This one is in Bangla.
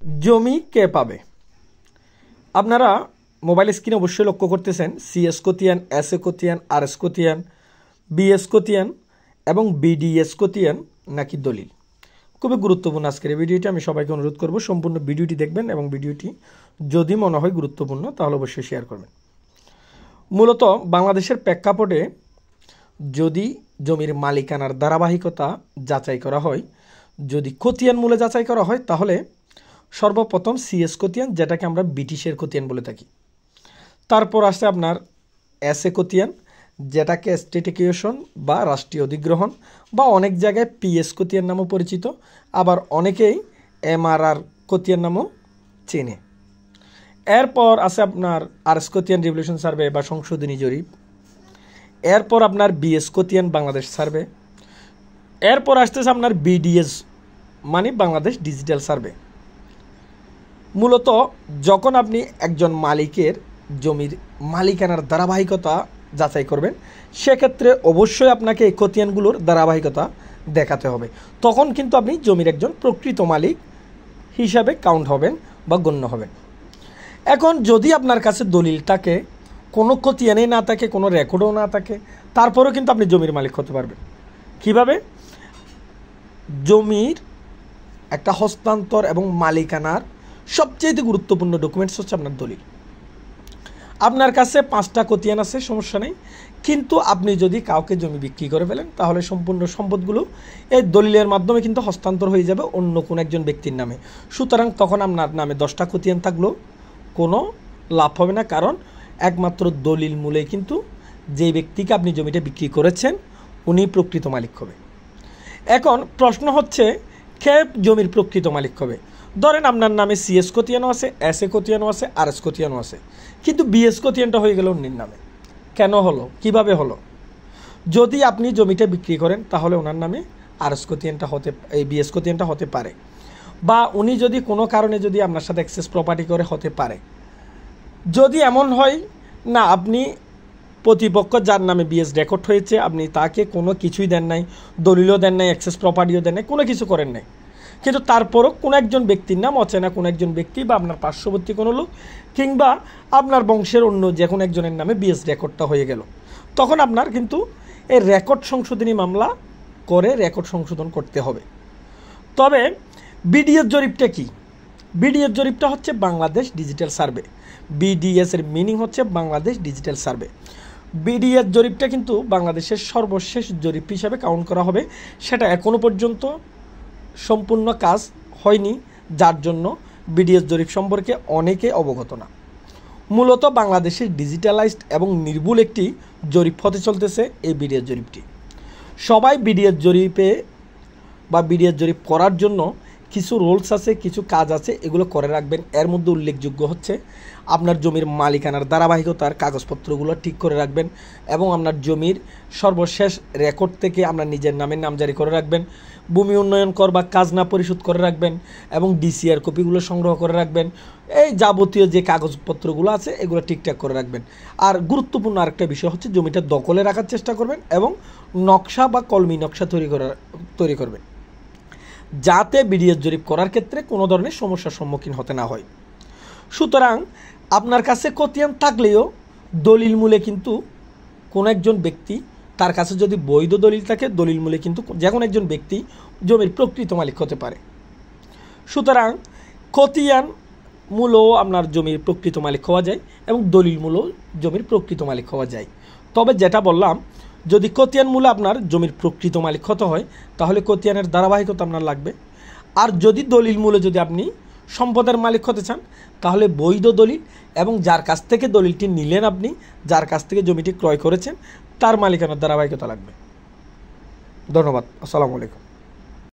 জমি কে পাবে? আপনারা মোবাইল স্ক্রিনে অবশ্যই লক্ষ্য করতেছেন সিএস খতিয়ান, এসএ খতিয়ান, আরএস খতিয়ান, বিএস খতিয়ান এবং বিডিএস খতিয়ান নাকি দলিল। খুবই গুরুত্বপূর্ণ আজকের এই ভিডিওটি। আমি সবাইকে অনুরোধ করব সম্পূর্ণ ভিডিওটি দেখবেন এবং ভিডিওটি যদি মনে হয় গুরুত্বপূর্ণ তাহলে অবশ্যই শেয়ার করবেন। মূলত বাংলাদেশের প্রেক্ষাপটে যদি জমির মালিকানার ধারাবাহিকতা যাচাই করা হয়, যদি খতিয়ান মূলে যাচাই করা হয়, তাহলে সর্বপ্রথম সিএস খতিয়ান, যেটাকে আমরা ব্রিটিশের খতিয়ান বলে থাকি। তারপর আসে আপনার এসএ খতিয়ান, যেটাকে স্টেটিকিউশন বা রাষ্ট্রীয় অধিগ্রহণ বা অনেক জায়গায় পিএস খতিয়ান নামেও পরিচিত, আবার অনেকেই এমআরআর খতিয়ান নামেও চেনে। এরপর আছে আপনার আরএস খতিয়ান, রিভলিউশন সার্ভে বা সংশোধনী জরিপ। এরপর আপনার বিএস খতিয়ান, বাংলাদেশ সার্ভে। এরপর আসতেছে আপনার বিডিএস মানে বাংলাদেশ ডিজিটাল সার্ভে। মূলত যখন আপনি একজন মালিকের জমির মালিকানার ধারাবাহিকতা যাচাই করবেন, সেক্ষেত্রে অবশ্যই আপনাকে এই খতিয়ানগুলোর ধারাবাহিকতা দেখাতে হবে। তখন কিন্তু আপনি জমির একজন প্রকৃত মালিক হিসাবে কাউন্ট হবেন বা গণ্য হবেন। এখন যদি আপনার কাছে দলিল থাকে, কোনো খতিয়ানেই না থাকে, কোনো রেকর্ডও না থাকে, তারপরেও কিন্তু আপনি জমির মালিক হতে পারবেন। কিভাবে? জমির একটা হস্তান্তর এবং মালিকানার সবচেয়ে গুরুত্বপূর্ণ ডকুমেন্টস হচ্ছে আপনার দলিল। আপনার কাছে 5টা খতিয়ান আছে, সমস্যা নেই, কিন্তু আপনি যদি কাউকে জমি বিক্রি করে ফেলেন, তাহলে সম্পূর্ণ সম্পদগুলো এই দলিলের মাধ্যমে কিন্তু হস্তান্তর হয়ে যাবে অন্য কোনো একজন ব্যক্তির নামে। সুতরাং তখন আপনার নামে 10টা খতিয়ান থাকলেও কোনো লাভ হবে না, কারণ একমাত্র দলিল মূলেই কিন্তু যে ব্যক্তিকে আপনি জমিটা বিক্রি করেছেন উনি প্রকৃত মালিক হবে। এখন প্রশ্ন হচ্ছে, কে জমির প্রকৃত মালিক হবে? ধরেন আপনার নামে সিএস খতিয়ানও আছে, এসএ খতিয়ানও আছে, আরএস খতিয়ানও আছে, কিন্তু বিএস খতিয়ানটা হয়ে গেল অন্যের নামে। কেন হলো? কিভাবে হলো? যদি আপনি জমিটা বিক্রি করেন, তাহলে ওনার নামে আরএস খতিয়ানটা এই বিএস খতিয়ানটা হতে পারে, বা উনি যদি কোনো কারণে যদি আপনার সাথে অ্যাক্সেস প্রপার্টি করে হতে পারে। যদি এমন হয় না, আপনি প্রতিপক্ষ যার নামে বিএস রেকর্ড হয়েছে, আপনি তাকে কোনো কিছুই দেন নাই, দলিলও দেন নাই, অ্যাক্সেস প্রপার্টিও দেন নাই, কোনো কিছু করেন নাই, কিন্তু তারপরও কোনো একজন ব্যক্তির নাম, অচেনা কোনো একজন ব্যক্তি বা আপনার পার্শ্ববর্তী কোনো লোক কিংবা আপনার বংশের অন্য যে কোনো একজনের নামে বিএস রেকর্ডটা হয়ে গেল, তখন আপনার কিন্তু এই রেকর্ড সংশোধনী মামলা করে রেকর্ড সংশোধন করতে হবে। তবে বিডিএস জরিপটা কি? বিডিএস জরিপটা হচ্ছে বাংলাদেশ ডিজিটাল সার্ভে। বিডিএস এর মিনিং হচ্ছে বাংলাদেশ ডিজিটাল সার্ভে। বিডিএস জরিপটা কিন্তু বাংলাদেশের সর্বশেষ জরিপ হিসাবে কাউন্ট করা হবে। সেটা এখনও পর্যন্ত সম্পূর্ণ কাজ হয়নি, যার জন্য বিডিএস জরিপ সম্পর্কে অনেকে অবগত না। মূলত বাংলাদেশের ডিজিটালাইজড এবং নির্ভুল একটি জরিপ হতে চলতেছে এই বিডিএস জরিপটি। সবাই বিডিএস জরিপে বা বিডিএস জরিপ করার জন্য কিছু রুলস আছে, কিছু কাজ আছে, এগুলো করে রাখবেন। এর মধ্যে উল্লেখযোগ্য হচ্ছে আপনার জমির মালিকানার ধারাবাহিকতার কাগজপত্রগুলো ঠিক করে রাখবেন এবং আপনার জমির সর্বশেষ রেকর্ড থেকে আপনার নিজের নামের নামজারি করে রাখবেন, ভূমি উন্নয়ন কর বা খাজনা পরিশোধ করে রাখবেন এবং ডিসিআর কপিগুলো সংগ্রহ করে রাখবেন। এই যাবতীয় যে কাগজপত্রগুলো আছে এগুলো ঠিকঠাক করে রাখবেন। আর গুরুত্বপূর্ণ আরেকটা বিষয় হচ্ছে জমিটা দখলে রাখার চেষ্টা করবেন এবং নকশা বা কলমি নকশা তৈরি করবেন, যাতে বিডিএস জরিপ করার ক্ষেত্রে কোনো ধরনের সমস্যার সম্মুখীন হতে না হয়। সুতরাং আপনার কাছে খতিয়ান থাকলেও দলিল মূলে কিন্তু কোনো একজন ব্যক্তি, তার কাছে যদি বৈধ দলিল থাকে, দলিল মূলে কিন্তু যে কোনো একজন ব্যক্তি জমির প্রকৃত মালিক হতে পারে। সুতরাং খতিয়ান মূলও আপনার জমির প্রকৃত মালিক হওয়া যায় এবং দলিল মূলও জমির প্রকৃত মালিক হওয়া যায়। তবে যেটা বললাম, যদি খতিয়ান মূলে আপনার জমির প্রকৃত মালিক হতে হয়, তাহলে খতিয়ানের ধারাবাহিকতা আপনার লাগবে। আর যদি দলিল মূলে যদি আপনি সম্পদের মালিক হতে চান, তাহলে বৈধ দলিল এবং যার কাছ থেকে দলিলটি নিলেন, আপনি যার কাছ থেকে জমিটি ক্রয় করেছেন, তার মালিকানার ধারাবাহিকতা লাগবে। ধন্যবাদ। আসসালামু আলাইকুম।